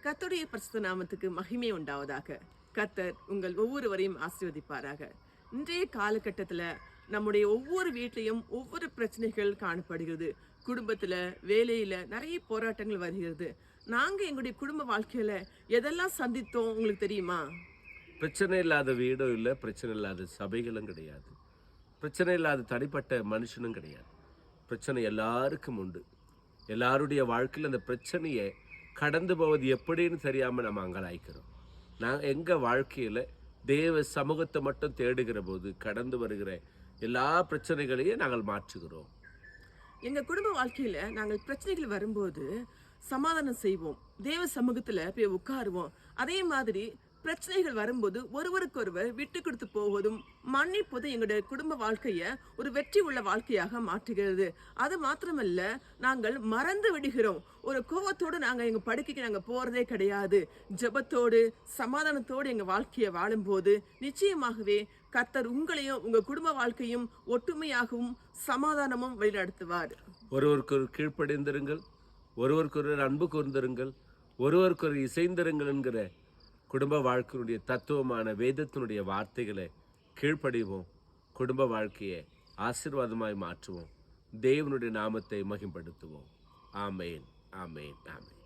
கர்த்தருடைய பரிசுத்த நாமத்துக்கு மகிமை உண்டாவதாக. கர்த்தர் உங்கள் ஒவ்வொருவரையும் ஆசீர்வதிப்பாராக. இன்றைய காலகட்டத்தில் நம்முடைய ஒவ்வொரு வீட்லையும் ஒவ்வொரு பிரச்சனைகள் காணப்படுகிறது. குடும்பத்தில், வேலையில் நிறைய போராட்டங்கள் வருகிறது. நாங்கள் எங்களுடைய குடும்ப வாழ்க்கையில் எதெல்லாம் சந்தித்தோம் உங்களுக்கு தெரியுமா? பிரச்சனை இல்லாத வீடும் இல்லை, பிரச்சனை இல்லாத சபைகளும் கிடையாது, பிரச்சனை இல்லாத தனிப்பட்ட மனுஷனும் கிடையாது. பிரச்சனை எல்லாருக்கும் உண்டு. எல்லாருடைய வாழ்க்கையில் அந்த பிரச்சனையை கடந்து போவது எப்படின்னு தெரியாமல் நம்ம அங்கலாய்க்கிறோம். நாங்கள் எங்கள் வாழ்க்கையில் தேவ சமூகத்தை மட்டும் தேடுகிற போது கடந்து வருகிற எல்லா பிரச்சனைகளையும் நாங்கள் மாற்றுகிறோம். எங்கள் குடும்ப வாழ்க்கையில் நாங்கள் பிரச்சனைகள் வரும்போது சமாதானம் செய்வோம், தேவ சமூகத்தில் போய் உட்காருவோம். அதே மாதிரி பிரச்சனைகள் வரும்போது ஒருவருக்கொருவர் விட்டு கொடுத்து போவதும் மன்னிப்பதும் எங்களுடைய குடும்ப வாழ்க்கையை ஒரு வெற்றி உள்ள வாழ்க்கையாக மாற்றுகிறது. அது மாத்திரமல்ல, நாங்கள் மறந்து விடுகிறோம். ஒரு கோவத்தோடு நாங்கள் எங்கள் படுக்கைக்கு நாங்கள் போகிறதே கிடையாது. ஜெபத்தோடு சமாதானத்தோடு எங்கள் வாழ்க்கையை வாழும்போது நிச்சயமாகவே கர்த்தர் உங்களையும் உங்கள் குடும்ப வாழ்க்கையும் ஒற்றுமையாகவும் சமாதானமும் வழிநடத்துவார். ஒருவருக்கொரு கீழ்ப்படிந்திருங்கள், ஒருவருக்கொரு அன்பு கூர்ந்திருங்கள், ஒருவருக்கொரு இசைந்திருங்கள் என்கிற குடும்ப வாழ்க்கையினுடைய தத்துவமான வேதத்தினுடைய வார்த்தைகளை கீழ்ப்படிவோம். குடும்ப வாழ்க்கையை ஆசீர்வாதமாய் மாற்றுவோம். தேவனுடைய நாமத்தை மகிம்படுத்துவோம். ஆமேன், ஆமேன், ஆமேன்.